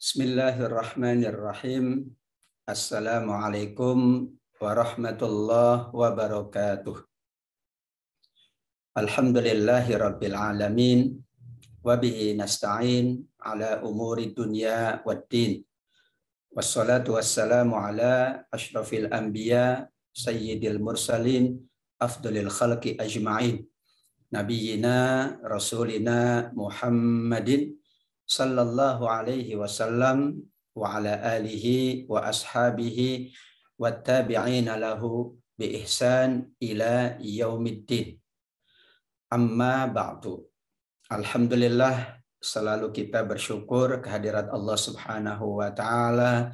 Bismillahirrahmanirrahim. Assalamualaikum warahmatullahi wabarakatuh. Alhamdulillahi rabbil alamin. Wabihi nasta'in ala umuri dunya waddin. Wassalatu wassalamu ala ashrafil anbiya sayyidil mursalin afdalil khalqi ajma'in. Nabiyyina rasulina Muhammadin sallallahu alaihi wasallam wa ala alihi wa ashabihi wa tabi'ina lahu bi ihsan ila yaumiddin. Amma ba'du. Alhamdulillah, selalu kita bersyukur kehadirat Allah Subhanahu wa taala.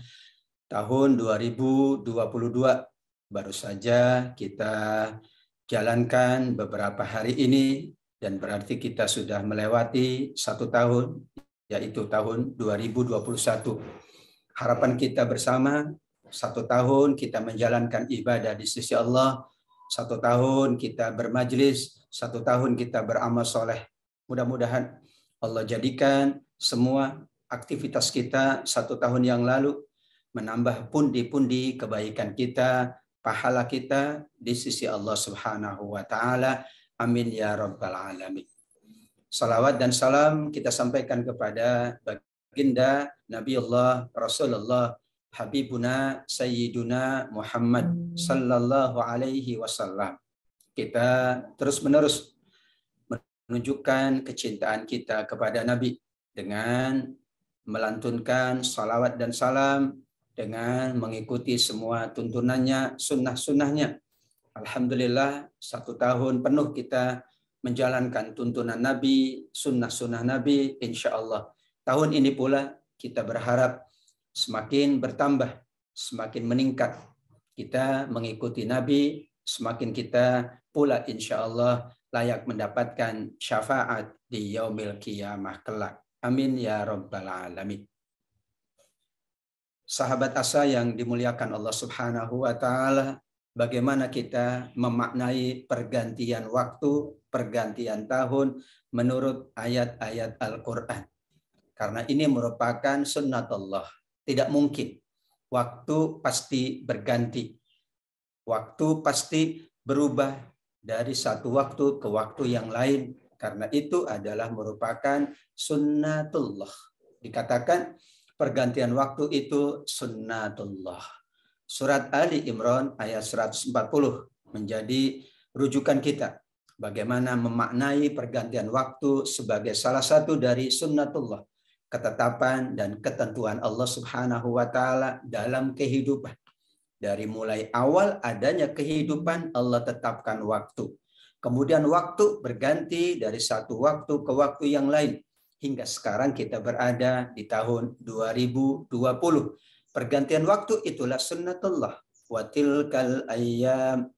Tahun 2022 baru saja kita jalankan beberapa hari ini, dan berarti kita sudah melewati 1 tahun, yaitu tahun 2021. Harapan kita bersama, 1 tahun kita menjalankan ibadah di sisi Allah, 1 tahun kita bermajlis, 1 tahun kita beramal soleh. Mudah-mudahan Allah jadikan semua aktivitas kita 1 tahun yang lalu menambah pundi-pundi kebaikan kita, pahala kita di sisi Allah Subhanahu wa taala. Amin ya rabbal alamin. Salawat dan salam kita sampaikan kepada baginda Nabiullah Rasulullah Habibuna Sayyiduna Muhammad sallallahu alaihi wasallam. Kita terus-menerus menunjukkan kecintaan kita kepada Nabi dengan melantunkan salawat dan salam, dengan mengikuti semua tuntunannya, sunnah-sunnahnya. Alhamdulillah, 1 tahun penuh kita menjalankan tuntunan Nabi, sunnah-sunnah Nabi. Insya Allah tahun ini pula kita berharap semakin bertambah, semakin meningkat. Kita mengikuti Nabi, semakin kita pula insya Allah layak mendapatkan syafaat di yaumil qiyamah kelak. Amin ya rabbal alamin. Sahabat asa yang dimuliakan Allah Subhanahu wa taala, bagaimana kita memaknai pergantian waktu, pergantian tahun menurut ayat-ayat Al-Quran. Karena ini merupakan sunnatullah. Tidak mungkin. Waktu pasti berganti. Waktu pasti berubah dari satu waktu ke waktu yang lain. Karena itu adalah merupakan sunnatullah. Dikatakan pergantian waktu itu sunnatullah. Surat Ali Imran ayat 140 menjadi rujukan kita. Bagaimana memaknai pergantian waktu sebagai salah satu dari sunnatullah. Ketetapan dan ketentuan Allah Subhanahu wa taala dalam kehidupan. Dari mulai awal adanya kehidupan, Allah tetapkan waktu. Kemudian waktu berganti dari satu waktu ke waktu yang lain. Hingga sekarang kita berada di tahun 2020. Pergantian waktu itulah sunnatullah. Wa tilkal ayyam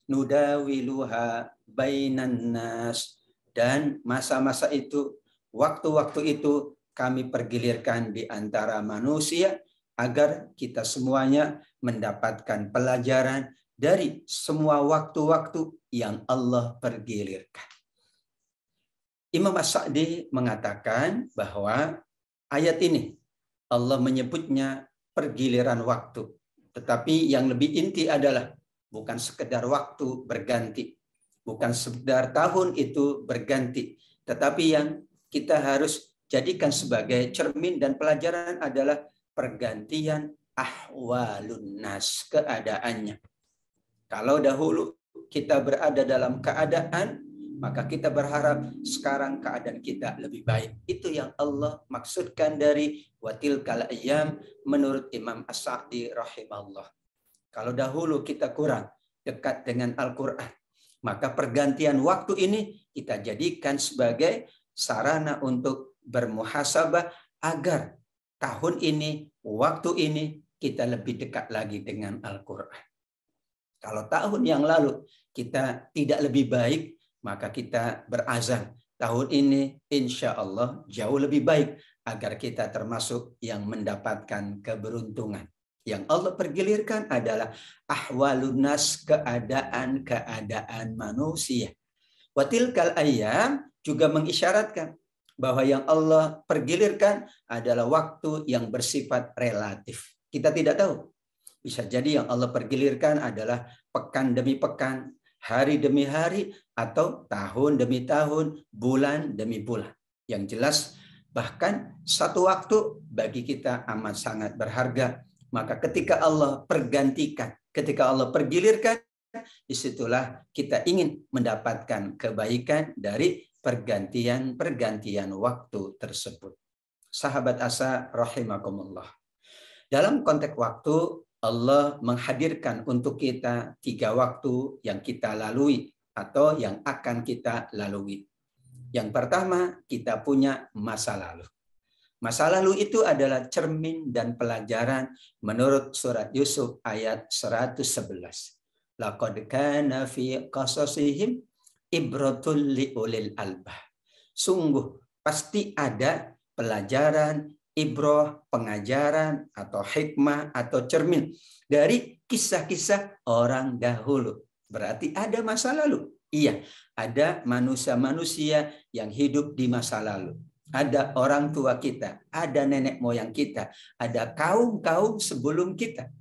nudawiluha bainan nas. Dan masa-masa itu, waktu-waktu itu kami pergilirkan di antara manusia agar kita semuanya mendapatkan pelajaran dari semua waktu-waktu yang Allah pergilirkan. Imam As-Sa'di mengatakan bahwa ayat ini Allah menyebutnya pergiliran waktu. Tetapi yang lebih inti adalah bukan sekedar waktu berganti. Bukan sekedar tahun itu berganti. Tetapi yang kita harus jadikan sebagai cermin dan pelajaran adalah pergantian ahwalun nas, keadaannya. Kalau dahulu kita berada dalam keadaan, maka kita berharap sekarang keadaan kita lebih baik. Itu yang Allah maksudkan dari watilkal ayyam menurut Imam As-Sa'di rahimahullah. Kalau dahulu kita kurang dekat dengan Al-Quran, maka pergantian waktu ini kita jadikan sebagai sarana untuk bermuhasabah agar tahun ini, waktu ini kita lebih dekat lagi dengan Al-Quran. Kalau tahun yang lalu kita tidak lebih baik, maka kita berazam tahun ini insya Allah jauh lebih baik agar kita termasuk yang mendapatkan keberuntungan. Yang Allah pergilirkan adalah ahwalun nas, keadaan-keadaan manusia. Watilkal ayyam juga mengisyaratkan bahwa yang Allah pergilirkan adalah waktu yang bersifat relatif. Kita tidak tahu. Bisa jadi yang Allah pergilirkan adalah pekan demi pekan, hari demi hari, atau tahun demi tahun, bulan demi bulan. Yang jelas, bahkan satu waktu bagi kita amat sangat berharga. Maka ketika Allah pergantikan, ketika Allah pergilirkan, disitulah kita ingin mendapatkan kebaikan dari pergantian waktu tersebut. Sahabat asa rahimakumullah. Dalam konteks waktu, Allah menghadirkan untuk kita 3 waktu yang kita lalui atau yang akan kita lalui. Yang pertama, kita punya masa lalu. Masa lalu itu adalah cermin dan pelajaran menurut surat Yusuf ayat 111. Laqad kana fi qasasihim ibratul liulil albah. Sungguh pasti ada pelajaran, ibrah, pengajaran atau hikmah atau cermin dari kisah-kisah orang dahulu. Berarti ada masa lalu. Iya, ada manusia-manusia yang hidup di masa lalu. Ada orang tua kita, ada nenek moyang kita, ada kaum-kaum sebelum kita.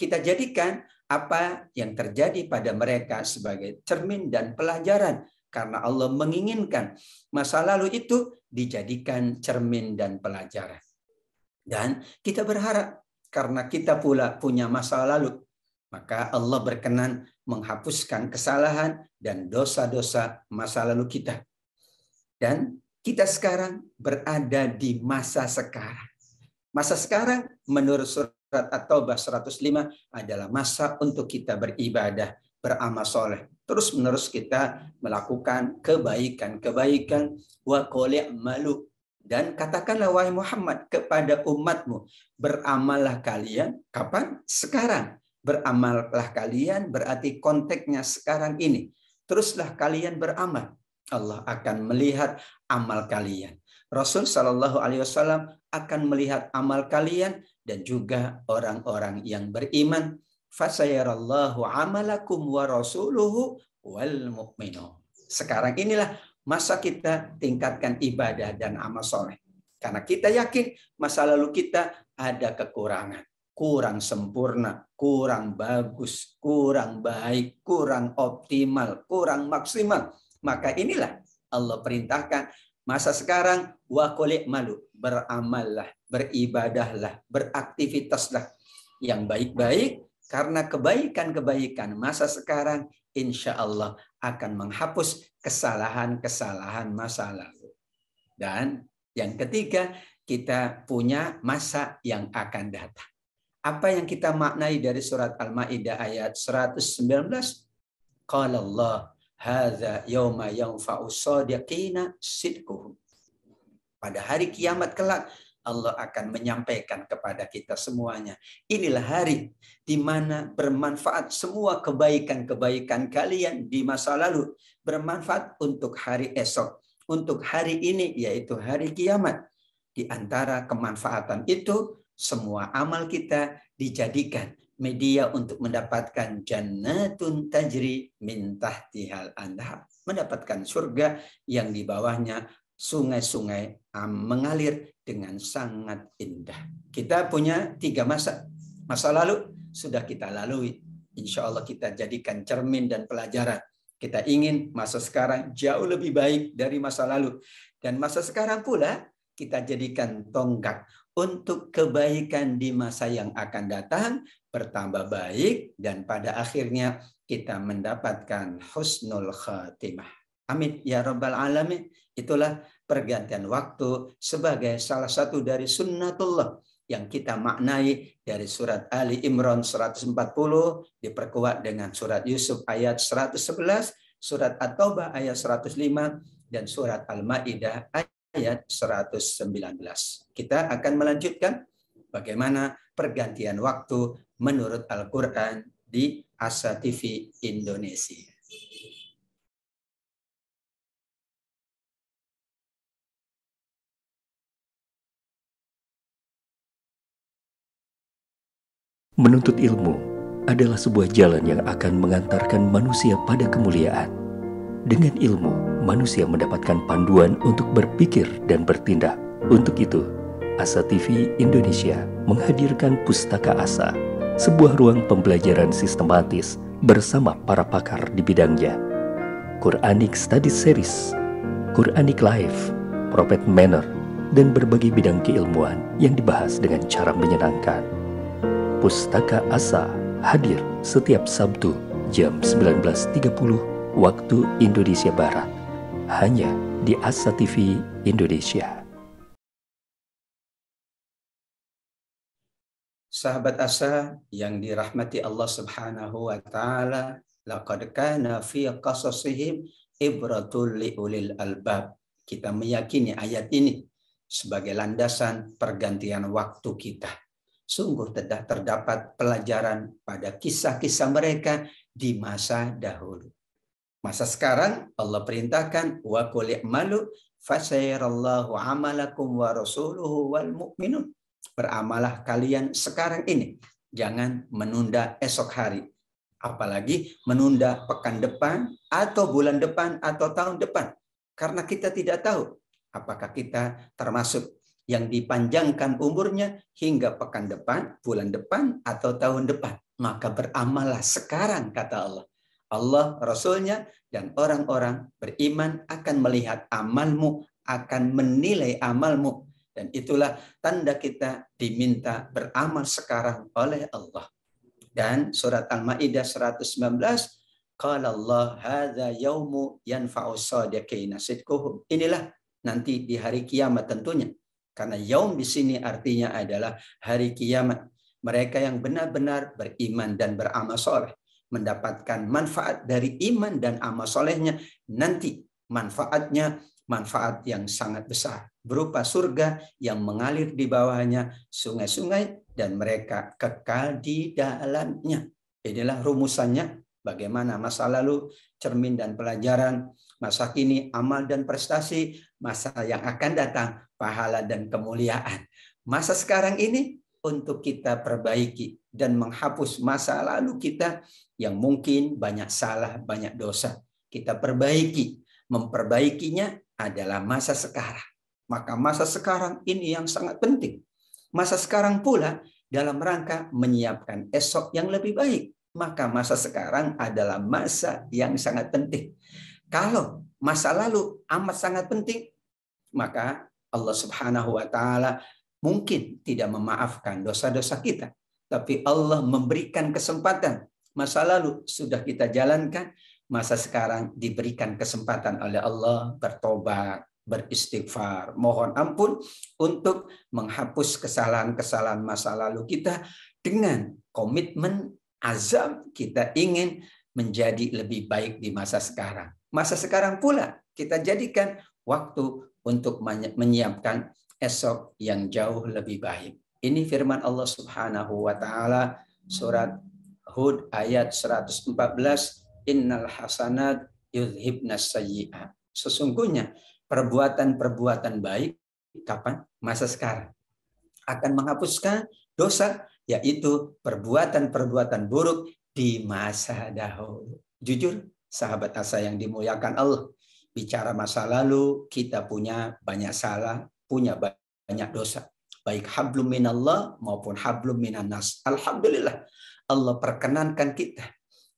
Kita jadikan apa yang terjadi pada mereka sebagai cermin dan pelajaran, karena Allah menginginkan masa lalu itu dijadikan cermin dan pelajaran. Dan kita berharap karena kita pula punya masa lalu, maka Allah berkenan menghapuskan kesalahan dan dosa-dosa masa lalu kita. Dan kita sekarang berada di masa sekarang. Masa sekarang menurut surat At-Taubah 105 adalah masa untuk kita beribadah, beramal soleh. Terus-menerus kita melakukan kebaikan-kebaikan. Wa qul i'malu. Dan katakanlah wahai Muhammad kepada umatmu, beramallah kalian. Kapan? Sekarang. Beramallah kalian berarti konteksnya sekarang ini. Teruslah kalian beramal. Allah akan melihat amal kalian. Rasul Shallallahu Alaihi Wasallam akan melihat amal kalian dan juga orang-orang yang beriman. Fasayarallahu amalakum wa rasuluhu wal mu'minun. Sekarang inilah masa kita tingkatkan ibadah dan amal soleh. Karena kita yakin masa lalu kita ada kekurangan. Kurang sempurna, kurang bagus, kurang baik, kurang optimal, kurang maksimal. Maka inilah Allah perintahkan masa sekarang wa qul i'malu, beramallah, beribadahlah, beraktivitaslah yang baik-baik, karena kebaikan-kebaikan masa sekarang insya Allah akan menghapus kesalahan-kesalahan masa lalu. Dan yang ketiga, kita punya masa yang akan datang. Apa yang kita maknai dari surat Al-Maidah ayat 119? Qala Allah hadza yauma yanfa'u shadiqina sidquhum. Pada hari kiamat kelak Allah akan menyampaikan kepada kita semuanya. Inilah hari di mana bermanfaat semua kebaikan-kebaikan kalian di masa lalu. Bermanfaat untuk hari esok. Untuk hari ini yaitu hari kiamat. Di antara kemanfaatan itu semua amal kita dijadikan media untuk mendapatkan jannatun tajri min tahtihal anhar. Mendapatkan surga yang di bawahnya sungai-sungai mengalir dengan sangat indah. Kita punya 3 masa. Masa lalu sudah kita lalui. Insya Allah kita jadikan cermin dan pelajaran. Kita ingin masa sekarang jauh lebih baik dari masa lalu. Dan masa sekarang pula kita jadikan tonggak untuk kebaikan di masa yang akan datang bertambah baik dan pada akhirnya kita mendapatkan husnul khatimah. Amin ya rabbal alamin. Itulah pergantian waktu sebagai salah satu dari sunnatullah yang kita maknai dari surat Ali Imran 140 diperkuat dengan surat Yusuf ayat 111, surat At-Taubah ayat 105 dan surat Al-Maidah ayat 119. Kita akan melanjutkan bagaimana pergantian waktu menurut Al-Quran di Asa TV Indonesia. Menuntut ilmu adalah sebuah jalan yang akan mengantarkan manusia pada kemuliaan. Dengan ilmu, manusia mendapatkan panduan untuk berpikir dan bertindak. Untuk itu, Asa TV Indonesia menghadirkan Pustaka Asa, sebuah ruang pembelajaran sistematis bersama para pakar di bidangnya. Quranic Study Series, Quranic Life, Prophet Manner, dan berbagai bidang keilmuan yang dibahas dengan cara menyenangkan. Pustaka Asa hadir setiap Sabtu jam 19.30 waktu Indonesia Barat, hanya di Asa TV Indonesia. Sahabat Asa yang dirahmati Allah Subhanahu wa taala, laqad kana fi qasasihim ibratul liulil albab. Kita meyakini ayat ini sebagai landasan pergantian waktu kita. Sungguh terdapat pelajaran pada kisah-kisah mereka di masa dahulu. Masa sekarang Allah perintahkan wa qul i'malu fasayarallahu amalakum wa rasuluhu wal mu'minun. Beramalah kalian sekarang ini, jangan menunda esok hari, apalagi menunda pekan depan atau bulan depan atau tahun depan, karena kita tidak tahu apakah kita termasuk yang dipanjangkan umurnya hingga pekan depan, bulan depan, atau tahun depan. Maka beramalah sekarang, kata Allah. Allah, Rasulnya, dan orang-orang beriman akan melihat amalmu, akan menilai amalmu. Dan itulah tanda kita diminta beramal sekarang oleh Allah. Dan surat Al-Maidah 119, qala Allah hadza yaumu yanfa'u shadiqina sidquhum. Inilah nanti di hari kiamat tentunya. Karena yaum di sini artinya adalah hari kiamat. Mereka yang benar-benar beriman dan beramal soleh mendapatkan manfaat dari iman dan amal solehnya. Nanti manfaatnya manfaat yang sangat besar, berupa surga yang mengalir di bawahnya sungai-sungai dan mereka kekal di dalamnya. Inilah rumusannya, bagaimana masa lalu cermin dan pelajaran, masa kini amal dan prestasi, masa yang akan datang pahala dan kemuliaan. Masa sekarang ini untuk kita perbaiki dan menghapus masa lalu kita yang mungkin banyak salah, banyak dosa. Kita perbaiki, memperbaikinya adalah masa sekarang. Maka masa sekarang ini yang sangat penting. Masa sekarang pula dalam rangka menyiapkan esok yang lebih baik. Maka masa sekarang adalah masa yang sangat penting. Kalau masa lalu amat sangat penting, maka Allah Subhanahu wa taala mungkin tidak memaafkan dosa-dosa kita. Tapi Allah memberikan kesempatan. Masa lalu sudah kita jalankan, masa sekarang diberikan kesempatan oleh Allah bertobat, beristighfar, mohon ampun untuk menghapus kesalahan-kesalahan masa lalu kita dengan komitmen azam kita ingin menjadi lebih baik di masa sekarang. Masa sekarang pula kita jadikan waktu untuk menyiapkan esok yang jauh lebih baik. Ini firman Allah Subhanahu wa taala surat Hud ayat 114, innal hasanat yudhibnas sayyi'at. Sesungguhnya perbuatan-perbuatan baik kapan? Masa sekarang. Akan menghapuskan dosa, yaitu perbuatan-perbuatan buruk di masa dahulu. Jujur, sahabat Asa yang dimuliakan Allah, bicara masa lalu, kita punya banyak salah, punya banyak dosa. Baik hablum minallah maupun hablum minan nas. Alhamdulillah, Allah perkenankan kita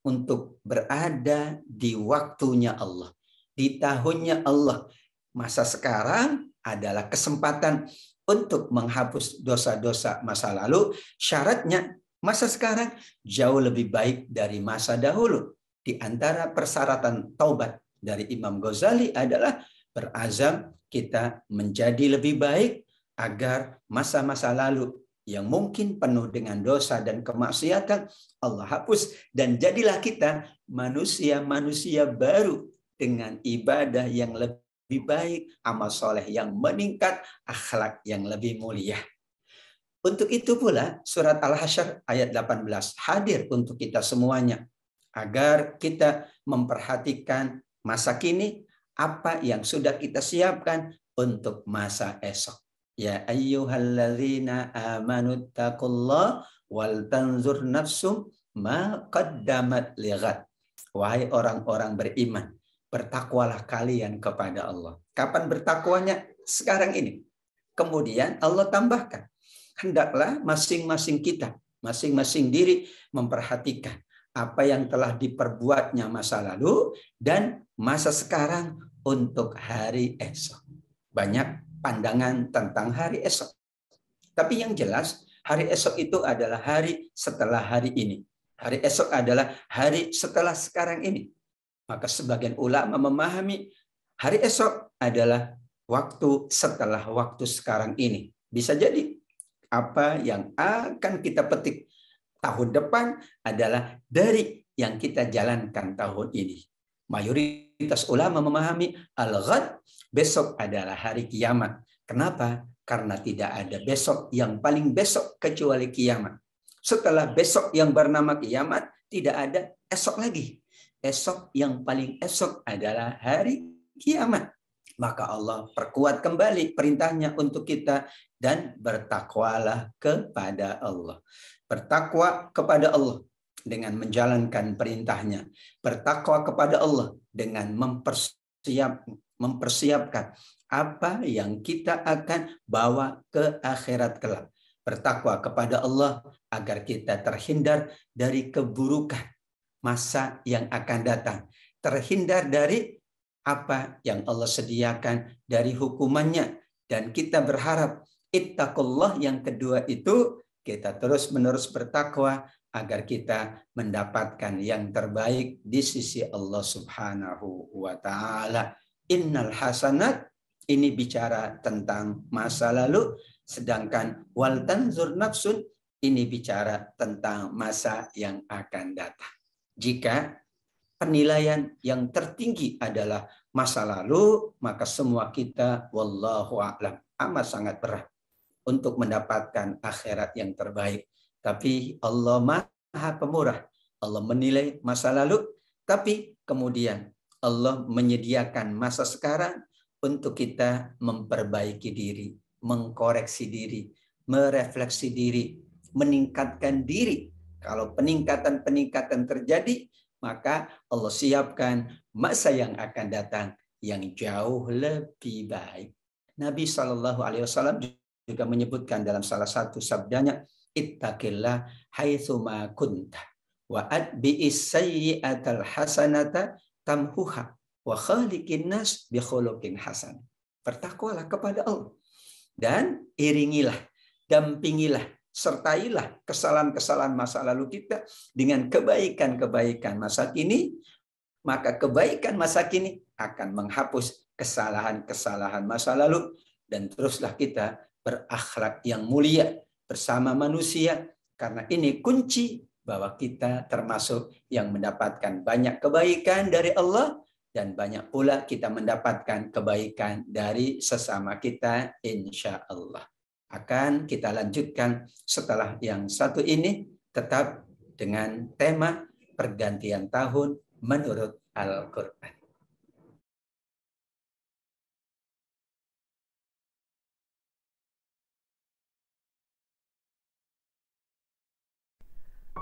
untuk berada di waktunya Allah, di tahunnya Allah. Masa sekarang adalah kesempatan untuk menghapus dosa-dosa masa lalu. Syaratnya masa sekarang jauh lebih baik dari masa dahulu. Di antara persyaratan taubat dari Imam Ghazali adalah berazam kita menjadi lebih baik agar masa-masa lalu yang mungkin penuh dengan dosa dan kemaksiatan Allah hapus, dan jadilah kita manusia-manusia baru dengan ibadah yang lebih baik, amal soleh yang meningkat, akhlak yang lebih mulia. Untuk itu pula surat Al-Hasyr ayat 18 hadir untuk kita semuanya, agar kita memperhatikan masa kini, apa yang sudah kita siapkan untuk masa esok. Ya ayyuhalladzina amanu taqullah wal tanzur nafsum ma qaddamat lighad. Wahai orang-orang beriman, bertakwalah kalian kepada Allah. Kapan bertakwanya? Sekarang ini. Kemudian Allah tambahkan, hendaklah masing-masing kita, masing-masing diri memperhatikan apa yang telah diperbuatnya masa lalu dan masa sekarang untuk hari esok. Banyak pandangan tentang hari esok. Tapi yang jelas, hari esok itu adalah hari setelah hari ini. Hari esok adalah hari setelah sekarang ini. Maka sebagian ulama memahami hari esok adalah waktu setelah waktu sekarang ini. Bisa jadi apa yang akan kita petik tahun depan adalah dari yang kita jalankan tahun ini. Mayoritas ulama memahami al-ghad, besok adalah hari kiamat. Kenapa? Karena tidak ada besok yang paling besok kecuali kiamat. Setelah besok yang bernama kiamat, tidak ada esok lagi. Esok yang paling esok adalah hari kiamat. Maka Allah perkuat kembali perintahnya untuk kita dan bertakwalah kepada Allah. Bertakwa kepada Allah dengan menjalankan perintahnya. Bertakwa kepada Allah dengan mempersiapkan apa yang kita akan bawa ke akhirat kelak. Bertakwa kepada Allah agar kita terhindar dari keburukan masa yang akan datang. Terhindar dari apa yang Allah sediakan dari hukumannya. Dan kita berharap ittaqullah yang kedua itu kita terus-menerus bertakwa agar kita mendapatkan yang terbaik di sisi Allah Subhanahu wa taala. Innal hasanat ini bicara tentang masa lalu, sedangkan wal tanzur nafsun ini bicara tentang masa yang akan datang. Jika penilaian yang tertinggi adalah masa lalu, maka semua kita wallahu a'lam amat sangat berat untuk mendapatkan akhirat yang terbaik. Tapi Allah Maha Pemurah. Allah menilai masa lalu, tapi kemudian Allah menyediakan masa sekarang untuk kita memperbaiki diri, mengkoreksi diri, merefleksi diri, meningkatkan diri. Kalau peningkatan-peningkatan terjadi, maka Allah siapkan masa yang akan datang yang jauh lebih baik. Nabi SAW juga menyebutkan dalam salah satu sabdanya, ittaqillah haitsu ma kunta wa atbi'is sayyi'atal hasanata tamhuha wa khaliqin nas bi khuluqin hasan. Bertakwalah kepada Allah dan iringilah, dampingilah, sertailah kesalahan-kesalahan masa lalu kita dengan kebaikan-kebaikan masa kini, maka kebaikan masa kini akan menghapus kesalahan-kesalahan masa lalu dan teruslah kita berakhlak yang mulia bersama manusia, karena ini kunci bahwa kita termasuk yang mendapatkan banyak kebaikan dari Allah dan banyak pula kita mendapatkan kebaikan dari sesama kita insya Allah. Akan kita lanjutkan setelah yang satu ini, tetap dengan tema pergantian tahun menurut Al-Quran.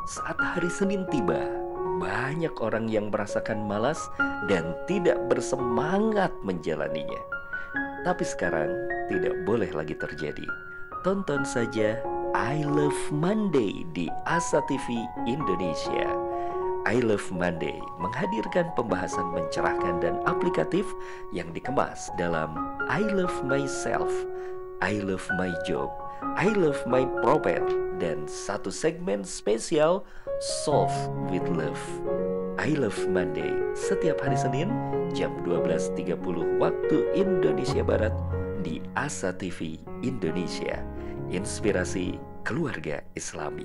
Saat hari Senin tiba, banyak orang yang merasakan malas dan tidak bersemangat menjalaninya. Tapi sekarang tidak boleh lagi terjadi. Tonton saja I Love Monday di Asa TV Indonesia. I Love Monday menghadirkan pembahasan mencerahkan dan aplikatif yang dikemas dalam I Love Myself, I Love My Job, I Love My Prophet, dan satu segmen spesial Solve with Love. I Love Monday setiap hari Senin jam 12.30 waktu Indonesia Barat di Asa TV Indonesia. Inspirasi keluarga Islami.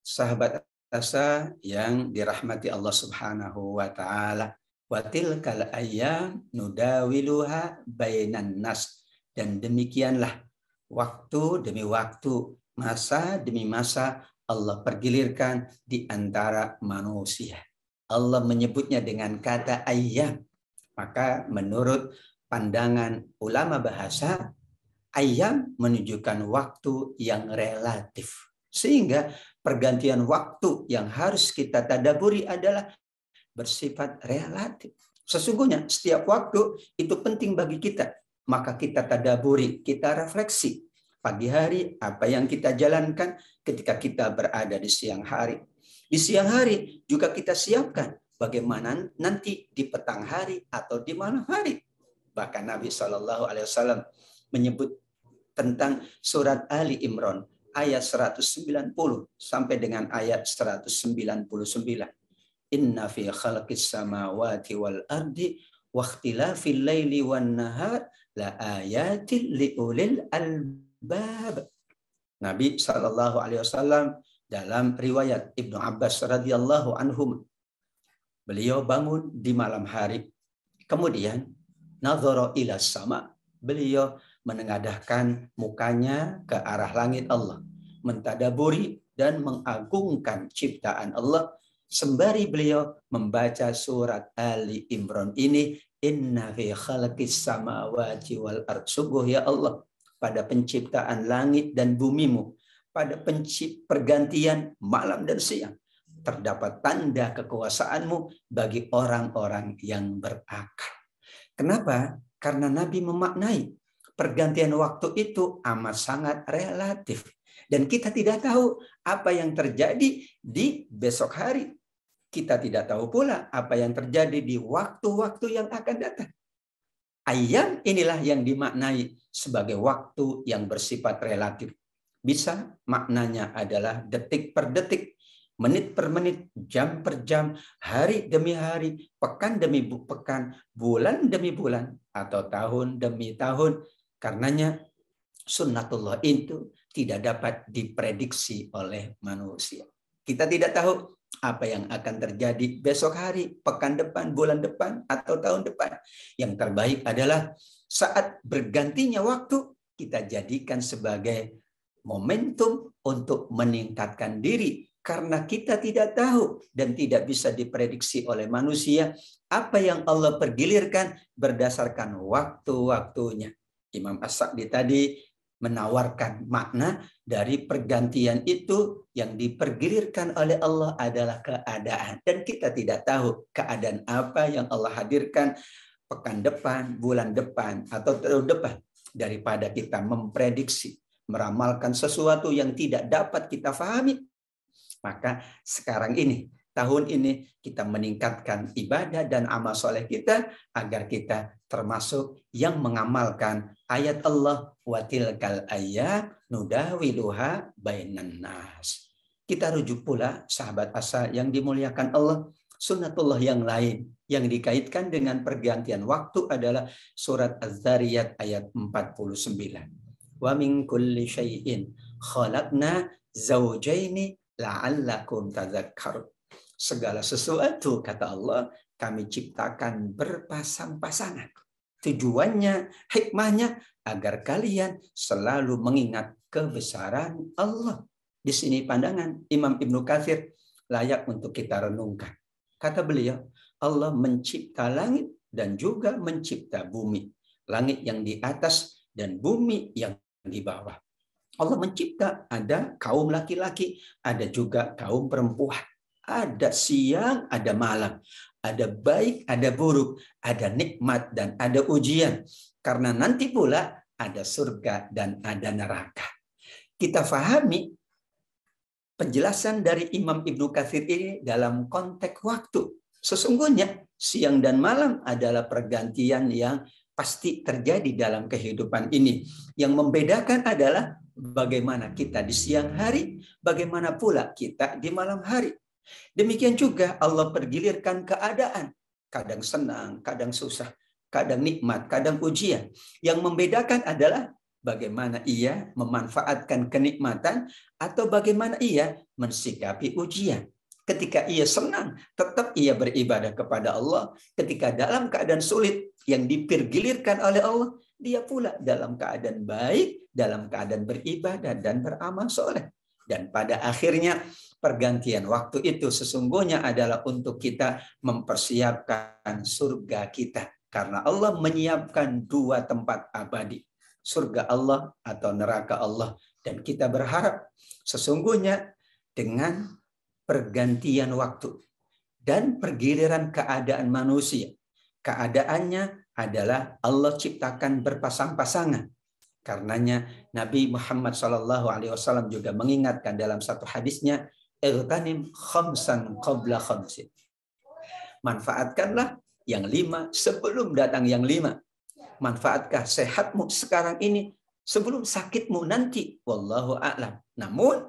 Sahabat Asa yang dirahmati Allah Subhanahu wa taala, wa tilkal ayyam nudawiluha bainan nas, dan demikianlah waktu demi waktu, masa demi masa Allah pergilirkan di antara manusia. Allah menyebutnya dengan kata ayyam. Maka menurut pandangan ulama bahasa, ayyam menunjukkan waktu yang relatif. Sehingga pergantian waktu yang harus kita tadaburi adalah bersifat relatif. Sesungguhnya setiap waktu itu penting bagi kita. Maka kita tadaburi, kita refleksi. Pagi hari apa yang kita jalankan ketika kita berada di siang hari. Di siang hari juga kita siapkan bagaimana nanti di petang hari atau di malam hari. Bahkan Nabi SAW menyebut tentang surat Ali Imran ayat 190 sampai dengan ayat 199. Inna fi khalqis samawati wal ardi wa ikhtilafil laili wan nahar la ayatin liulil albab. Nabi SAW dalam riwayat Ibnu Abbas radhiyallahu anhum, beliau bangun di malam hari, kemudian nazara ila sama, beliau menengadahkan mukanya ke arah langit Allah, mentadaburi dan mengagungkan ciptaan Allah, sembari beliau membaca surat Ali Imran ini, inna fi khalqis samawati wal ard, sungguh ya Allah pada penciptaan langit dan bumimu, pada pergantian malam dan siang, terdapat tanda kekuasaanmu bagi orang-orang yang berakal. Kenapa? Karena Nabi memaknai pergantian waktu itu amat sangat relatif. Dan kita tidak tahu apa yang terjadi di besok hari. Kita tidak tahu pula apa yang terjadi di waktu-waktu yang akan datang. Ayam inilah yang dimaknai sebagai waktu yang bersifat relatif. Bisa maknanya adalah detik per detik, menit per menit, jam per jam, hari demi hari, pekan demi pekan, bulan demi bulan, atau tahun demi tahun. Karenanya sunnatullah itu tidak dapat diprediksi oleh manusia. Kita tidak tahu apa yang akan terjadi besok hari, pekan depan, bulan depan, atau tahun depan. Yang terbaik adalah saat bergantinya waktu, kita jadikan sebagai momentum untuk meningkatkan diri. Karena kita tidak tahu dan tidak bisa diprediksi oleh manusia apa yang Allah pergilirkan berdasarkan waktu-waktunya. Imam As-Sa'di tadi menawarkan makna dari pergantian itu yang dipergilirkan oleh Allah adalah keadaan. Dan kita tidak tahu keadaan apa yang Allah hadirkan pekan depan, bulan depan, atau tahun depan. Daripada kita memprediksi, meramalkan sesuatu yang tidak dapat kita pahami, maka sekarang ini, tahun ini kita meningkatkan ibadah dan amal soleh kita agar kita termasuk yang mengamalkan ayat Allah wa tilkal ayyam nudawiluha bainan nas. Kita rujuk pula sahabat asa yang dimuliakan Allah, sunnatullah yang lain yang dikaitkan dengan pergantian waktu adalah surat Az-Zariyat ayat 49. Wa min kulli syai'in khalaqna zawjaini la'allakum tadhakkarun. Segala sesuatu, kata Allah, kami ciptakan berpasang-pasangan. Tujuannya, hikmahnya, agar kalian selalu mengingat kebesaran Allah. Di sini pandangan Imam Ibnu Katsir layak untuk kita renungkan. Kata beliau, Allah mencipta langit dan juga mencipta bumi. Langit yang di atas dan bumi yang di bawah. Allah mencipta ada kaum laki-laki, ada juga kaum perempuan. Ada siang, ada malam. Ada baik, ada buruk. Ada nikmat dan ada ujian. Karena nanti pula ada surga dan ada neraka. Kita fahami penjelasan dari Imam Ibnu Katsir ini dalam konteks waktu. Sesungguhnya siang dan malam adalah pergantian yang pasti terjadi dalam kehidupan ini. Yang membedakan adalah bagaimana kita di siang hari, bagaimana pula kita di malam hari. Demikian juga Allah pergilirkan keadaan. Kadang senang, kadang susah, kadang nikmat, kadang ujian. Yang membedakan adalah bagaimana ia memanfaatkan kenikmatan atau bagaimana ia mensikapi ujian. Ketika ia senang, tetap ia beribadah kepada Allah. Ketika dalam keadaan sulit yang dipergilirkan oleh Allah, dia pula dalam keadaan baik, dalam keadaan beribadah dan beramal soleh. Dan pada akhirnya pergantian waktu itu sesungguhnya adalah untuk kita mempersiapkan surga kita. Karena Allah menyiapkan 2 tempat abadi. surga Allah atau neraka Allah. Dan kita berharap sesungguhnya dengan pergantian waktu dan pergiliran keadaan manusia, keadaannya adalah Allah ciptakan berpasang-pasangan. Karenanya Nabi Muhammad SAW juga mengingatkan dalam satu hadisnya, "Igtanim khamsan qabla khamsin." Manfaatkanlah yang 5 sebelum datang yang 5. Manfaatkah sehatmu sekarang ini sebelum sakitmu nanti? Wallahu a'lam. Namun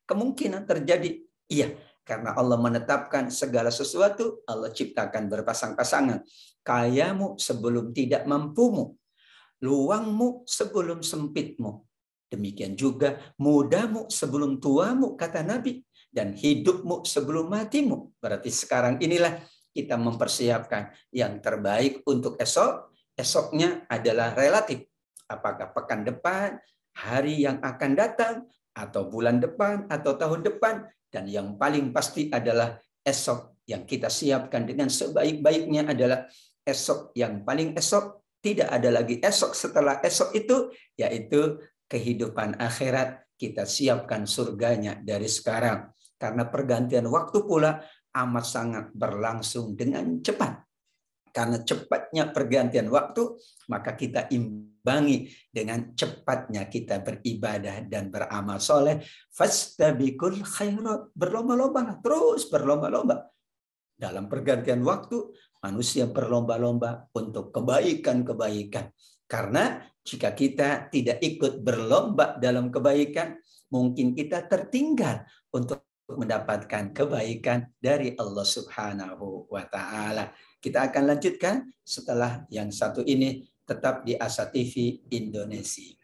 kemungkinan terjadi, iya, karena Allah menetapkan segala sesuatu, Allah ciptakan berpasang-pasangan. Kayamu sebelum tidak mampumu, luangmu sebelum sempitmu. Demikian juga mudamu sebelum tuamu, kata Nabi, dan hidupmu sebelum matimu. Berarti sekarang inilah kita mempersiapkan yang terbaik untuk esok. Esoknya adalah relatif. Apakah pekan depan, hari yang akan datang, atau bulan depan, atau tahun depan. Dan yang paling pasti adalah esok yang kita siapkan dengan sebaik-baiknya adalah esok yang paling esok. Tidak ada lagi esok setelah esok itu, yaitu kehidupan akhirat. Kita siapkan surganya dari sekarang. Karena pergantian waktu pula amat sangat berlangsung dengan cepat. Karena cepatnya pergantian waktu, maka kita imbangi dengan cepatnya kita beribadah dan beramal soleh. Fastabiqul khairat, berlomba-lomba, terus berlomba-lomba. Dalam pergantian waktu, manusia berlomba-lomba untuk kebaikan-kebaikan. Karena jika kita tidak ikut berlomba dalam kebaikan, mungkin kita tertinggal untuk mendapatkan kebaikan dari Allah Subhanahu wa Ta'ala. Kita akan lanjutkan setelah yang satu ini, tetap di Asa TV Indonesia.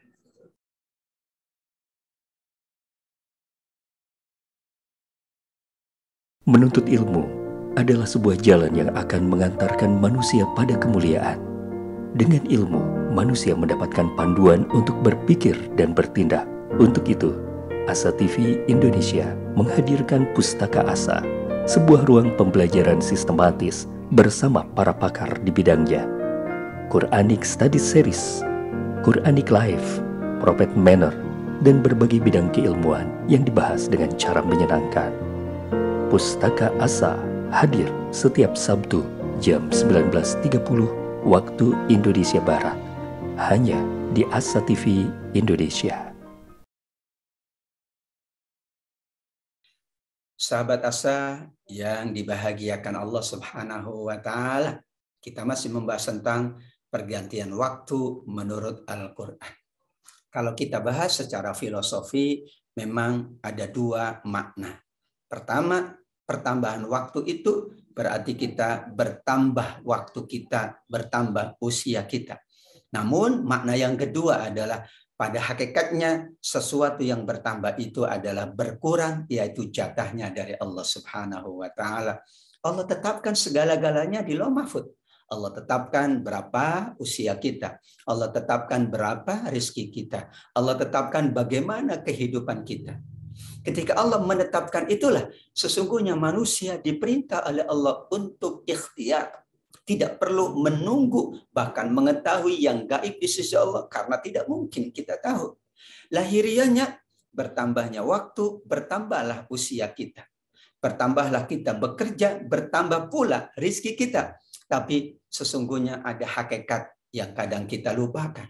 Menuntut ilmu adalah sebuah jalan yang akan mengantarkan manusia pada kemuliaan. Dengan ilmu, manusia mendapatkan panduan untuk berpikir dan bertindak. Untuk itu, Asa TV Indonesia menghadirkan Pustaka Asa, sebuah ruang pembelajaran sistematis bersama para pakar di bidangnya. Quranic Study Series, Quranic Life, Prophet Manner, dan berbagai bidang keilmuan yang dibahas dengan cara menyenangkan. Pustaka Asa hadir setiap Sabtu jam 19.30 waktu Indonesia Barat, hanya di Asa TV Indonesia. Sahabat Asa yang dibahagiakan Allah Subhanahu wa Ta'ala, kita masih membahas tentang pergantian waktu menurut Al-Quran. Kalau kita bahas secara filosofi, memang ada 2 makna. Pertama, pertambahan waktu itu berarti kita bertambah waktu kita, bertambah usia kita. Namun makna yang kedua adalah pada hakikatnya sesuatu yang bertambah itu adalah berkurang, yaitu jatahnya dari Allah Subhanahu wa Ta'ala. Allah tetapkan segala-galanya di Lauh Mahfuz. Allah tetapkan berapa usia kita. Allah tetapkan berapa rezeki kita. Allah tetapkan bagaimana kehidupan kita. Ketika Allah menetapkan itulah, sesungguhnya manusia diperintah oleh Allah untuk ikhtiar. Tidak perlu menunggu, bahkan mengetahui yang gaib di sisi Allah, karena tidak mungkin kita tahu. Lahiriahnya, bertambahnya waktu, bertambahlah usia kita. Bertambahlah kita bekerja, bertambah pula rezeki kita. Tapi sesungguhnya ada hakikat yang kadang kita lupakan.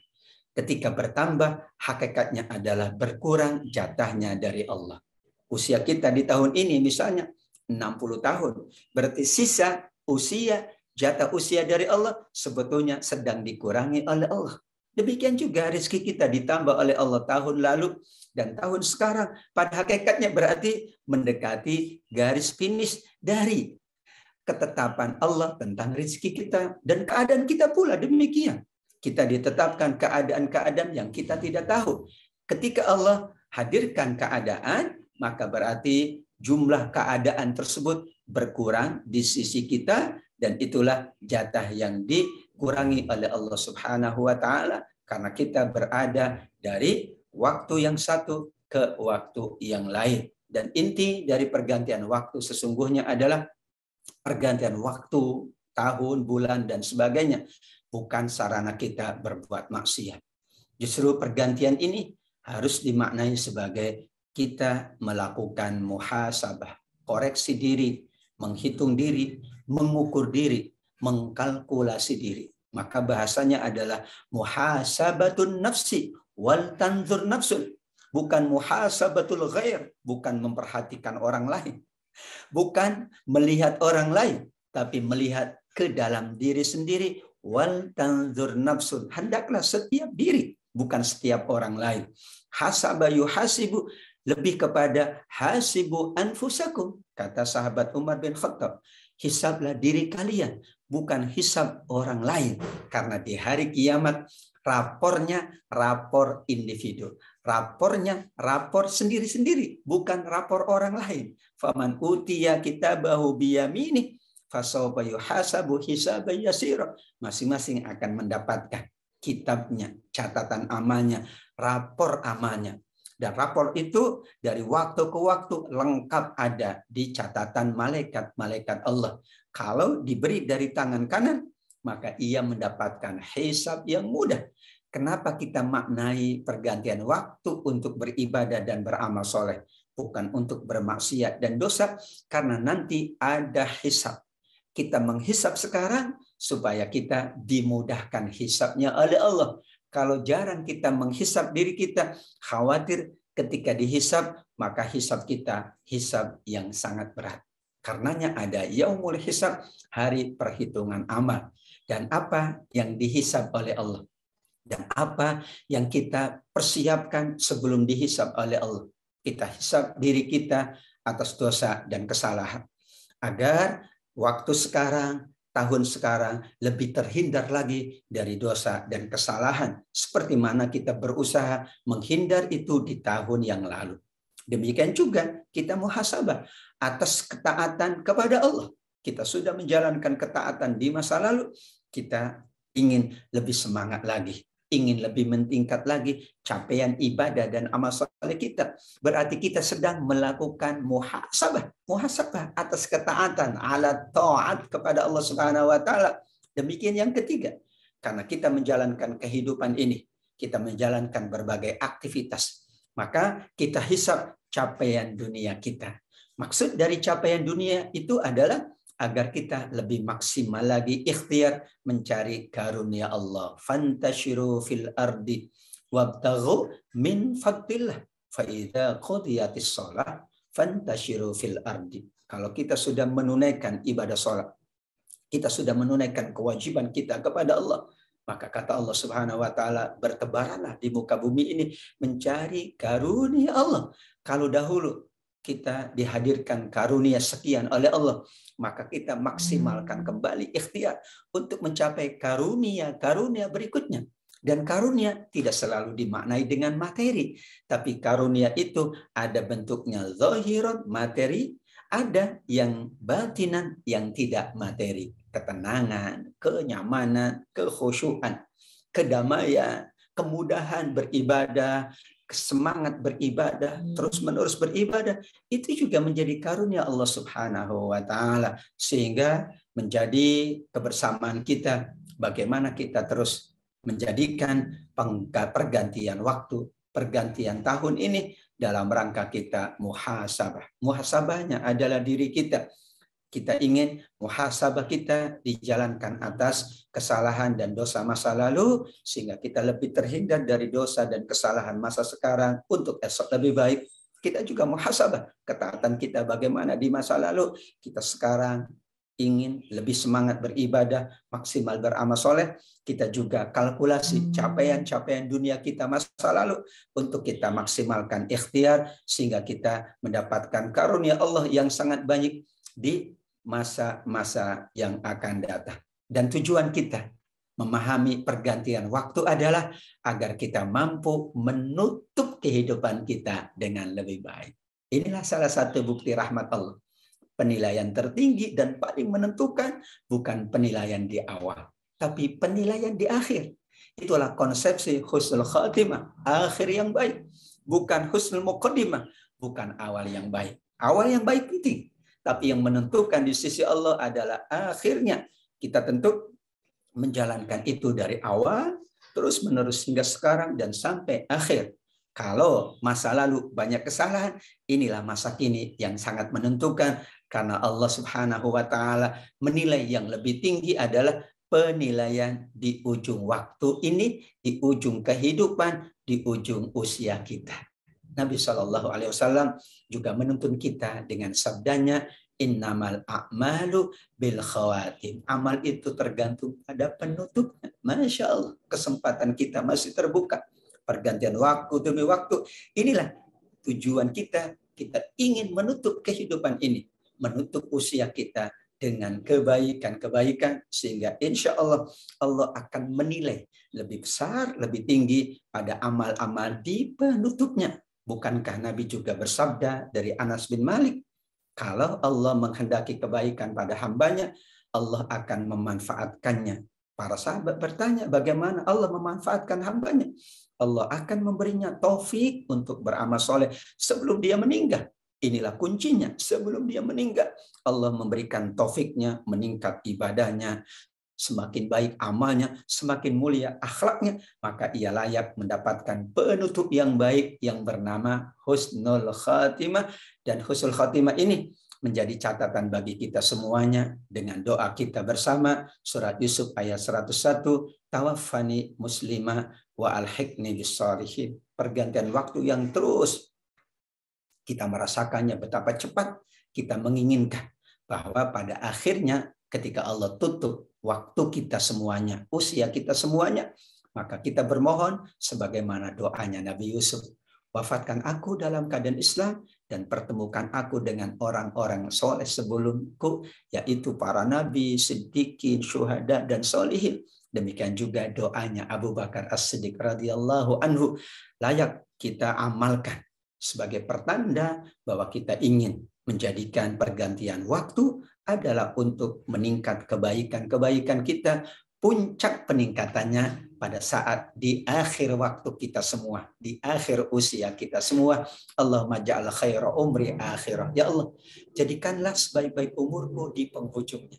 Ketika bertambah, hakikatnya adalah berkurang jatahnya dari Allah. Usia kita di tahun ini misalnya 60 tahun. Berarti sisa usia, jatah usia dari Allah sebetulnya sedang dikurangi oleh Allah. Demikian juga rezeki kita ditambah oleh Allah tahun lalu dan tahun sekarang. Pada hakikatnya berarti mendekati garis finish dari ketetapan Allah tentang rezeki kita. Dan keadaan kita pula demikian. Kita ditetapkan keadaan-keadaan yang kita tidak tahu. Ketika Allah hadirkan keadaan, maka berarti jumlah keadaan tersebut berkurang di sisi kita, dan itulah jatah yang dikurangi oleh Allah Subhanahu wa Ta'ala, karena kita berada dari waktu yang satu ke waktu yang lain. Dan inti dari pergantian waktu sesungguhnya adalah pergantian waktu, tahun, bulan, dan sebagainya. Bukan sarana kita berbuat maksiat. Justru pergantian ini harus dimaknai sebagai kita melakukan muhasabah, koreksi diri, menghitung diri, mengukur diri, mengkalkulasi diri. Maka bahasanya adalah muhasabatun nafsi wal tanzur nafsun. Bukan muhasabatul ghair, bukan memperhatikan orang lain. Bukan melihat orang lain, tapi melihat ke dalam diri sendiri. Wal tanzur nafsun. Hendaklah setiap diri, bukan setiap orang lain. Hasaba yuhasibu, lebih kepada hasibu anfusakum. Kata sahabat Umar bin Khattab, hisablah diri kalian, bukan hisab orang lain. Karena di hari kiamat, rapornya rapor individu. Rapornya rapor sendiri-sendiri, bukan rapor orang lain. Faman utiya kitabahu biyamini fasawfa yuhasabu hisaban yasira. Masing-masing akan mendapatkan kitabnya, catatan amalnya, rapor amalnya. Dan rapor itu dari waktu ke waktu lengkap ada di catatan malaikat Allah. Kalau diberi dari tangan kanan, maka ia mendapatkan hisab yang mudah. Kenapa kita maknai pergantian waktu untuk beribadah dan beramal soleh, bukan untuk bermaksiat dan dosa, karena nanti ada hisab. Kita menghisab sekarang supaya kita dimudahkan hisabnya oleh Allah. Kalau jarang kita menghisab diri kita, khawatir ketika dihisab, maka hisab kita hisab yang sangat berat. Karenanya ada yaumul hisab, hari perhitungan amal. Dan apa yang dihisab oleh Allah. Dan apa yang kita persiapkan sebelum dihisab oleh Allah. Kita hisab diri kita atas dosa dan kesalahan. Agar waktu sekarang, tahun sekarang lebih terhindar lagi dari dosa dan kesalahan. Seperti mana kita berusaha menghindar itu di tahun yang lalu. Demikian juga kita muhasabah atas ketaatan kepada Allah. Kita sudah menjalankan ketaatan di masa lalu. Kita ingin lebih semangat lagi. Ingin lebih meningkat lagi capaian ibadah dan amal soleh kita. Berarti kita sedang melakukan muhasabah atas ketaatan ala taat kepada Allah Subhanahu wa taala. Demikian yang ketiga. Karena kita menjalankan kehidupan ini, kita menjalankan berbagai aktivitas, maka kita hisab capaian dunia kita. Maksud dari capaian dunia itu adalah agar kita lebih maksimal lagi ikhtiar mencari karunia Allah. Fantashiru fil ardi wabtaghu min fadlillah. Fa idza qudiyatis shalah fantashiru fil ardi. Kalau kita sudah menunaikan ibadah salat, kita sudah menunaikan kewajiban kita kepada Allah, maka kata Allah Subhanahu wa taala, bertebaranlah di muka bumi ini mencari karunia Allah. Kalau dahulu kita dihadirkan karunia sekian oleh Allah, maka kita maksimalkan kembali ikhtiar untuk mencapai karunia berikutnya. Dan karunia tidak selalu dimaknai dengan materi, tapi karunia itu ada bentuknya zahiran, materi, ada yang batinan, yang tidak materi. Ketenangan, kenyamanan, kekhusyuan, kedamaian, kemudahan beribadah, semangat beribadah, terus-menerus beribadah, itu juga menjadi karunia Allah Subhanahu wa taala, sehingga menjadi kebersamaan kita bagaimana kita terus menjadikan pergantian waktu, pergantian tahun ini dalam rangka kita muhasabah. Muhasabahnya adalah diri kita. Kita ingin muhasabah kita dijalankan atas kesalahan dan dosa masa lalu, sehingga kita lebih terhindar dari dosa dan kesalahan masa sekarang untuk esok lebih baik. Kita juga muhasabah ketaatan kita bagaimana di masa lalu, kita sekarang ingin lebih semangat beribadah, maksimal beramal soleh. Kita juga kalkulasi capaian-capaian dunia kita masa lalu untuk kita maksimalkan ikhtiar, sehingga kita mendapatkan karunia Allah yang sangat banyak di masa-masa yang akan datang. Dan tujuan kita memahami pergantian waktu adalah agar kita mampu menutup kehidupan kita dengan lebih baik. Inilah salah satu bukti rahmat Allah. Penilaian tertinggi dan paling menentukan bukan penilaian di awal, tapi penilaian di akhir. Itulah konsepsi husnul khatimah, akhir yang baik. Bukan husnul muqaddimah, bukan awal yang baik. Awal yang baik penting, tapi yang menentukan di sisi Allah adalah akhirnya. Kita tentu menjalankan itu dari awal terus menerus hingga sekarang dan sampai akhir. Kalau masa lalu banyak kesalahan, inilah masa kini yang sangat menentukan, karena Allah Subhanahu wa Ta'ala menilai yang lebih tinggi adalah penilaian di ujung waktu ini, di ujung kehidupan, di ujung usia kita. Nabi Shallallahu Alaihi Wasallam juga menuntun kita dengan sabdanya, innamal a'malu bil khawatim. Amal itu tergantung pada penutupnya. Masya Allah, kesempatan kita masih terbuka. Pergantian waktu demi waktu. Inilah tujuan kita. Kita ingin menutup kehidupan ini, menutup usia kita dengan kebaikan-kebaikan, sehingga insya Allah Allah akan menilai lebih besar, lebih tinggi pada amal-amal di penutupnya. Bukankah Nabi juga bersabda dari Anas bin Malik, kalau Allah menghendaki kebaikan pada hambanya, Allah akan memanfaatkannya. Para sahabat bertanya, bagaimana Allah memanfaatkan hambanya? Allah akan memberinya taufik untuk beramal soleh sebelum dia meninggal. Inilah kuncinya, sebelum dia meninggal. Allah memberikan taufiknya, meningkat ibadahnya, semakin baik amalnya, semakin mulia akhlaknya, maka ia layak mendapatkan penutup yang baik yang bernama husnul khatimah. Dan husnul khatimah ini menjadi catatan bagi kita semuanya dengan doa kita bersama, surat Yusuf ayat 101, tawaffani muslimah wa alhiqni bis-shalihin. Pergantian waktu yang terus kita merasakannya, betapa cepat kita menginginkan bahwa pada akhirnya ketika Allah tutup waktu kita semuanya, usia kita semuanya, maka kita bermohon sebagaimana doanya Nabi Yusuf, wafatkan aku dalam keadaan Islam dan pertemukan aku dengan orang-orang soleh sebelumku, yaitu para nabi, siddiqin, syuhada, dan solihin. Demikian juga doanya Abu Bakar As-Siddiq radhiyallahu anhu layak kita amalkan sebagai pertanda bahwa kita ingin menjadikan pergantian waktu adalah untuk meningkat kebaikan-kebaikan kita. Puncak peningkatannya pada saat di akhir waktu kita semua, di akhir usia kita semua. Allahumma ja'al khaira umri akhirah. Ya Allah, jadikanlah sebaik-baik umurku di penghujungnya.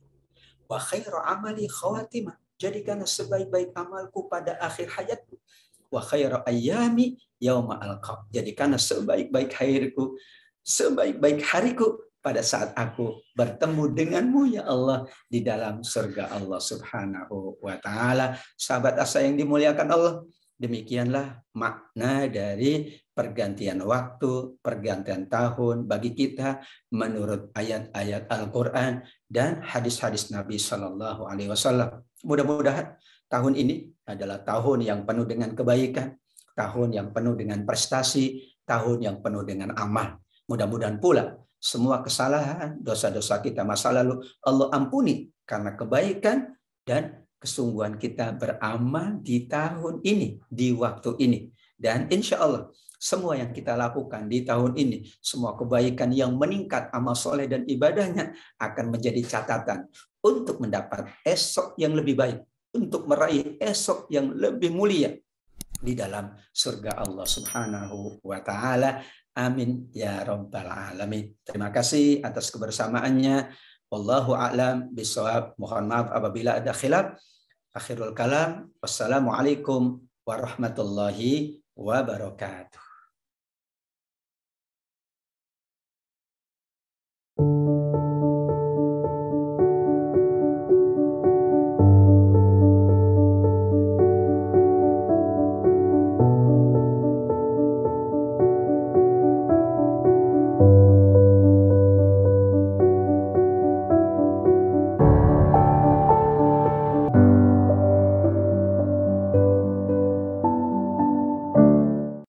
Wa khaira amali khawatimah. Jadikanlah sebaik-baik amalku pada akhir hayatku. Wa khaira ayyami yauma alqa. Jadikanlah sebaik-baik hariku, sebaik-baik hariku pada saat aku bertemu denganmu ya Allah di dalam surga Allah Subhanahu wa Ta'ala. Sahabat asa yang dimuliakan Allah, demikianlah makna dari pergantian waktu, pergantian tahun bagi kita menurut ayat-ayat Al-Quran dan hadis-hadis Nabi Sallallahu Alaihi Wasallam. Mudah-mudahan tahun ini adalah tahun yang penuh dengan kebaikan, tahun yang penuh dengan prestasi, tahun yang penuh dengan amal. Mudah-mudahan pula semua kesalahan, dosa-dosa kita masa lalu Allah ampuni karena kebaikan dan kesungguhan kita beramal di tahun ini, di waktu ini. Dan insya Allah semua yang kita lakukan di tahun ini, semua kebaikan yang meningkat amal soleh dan ibadahnya akan menjadi catatan untuk mendapat esok yang lebih baik, untuk meraih esok yang lebih mulia di dalam surga Allah Subhanahu wa Ta'ala. Amin ya rabbal alamin. Terima kasih atas kebersamaannya. Wallahu a'lam bishawab. Mohon maaf apabila ada khilaf. Akhirul kalam. Wassalamualaikum warahmatullahi wabarakatuh.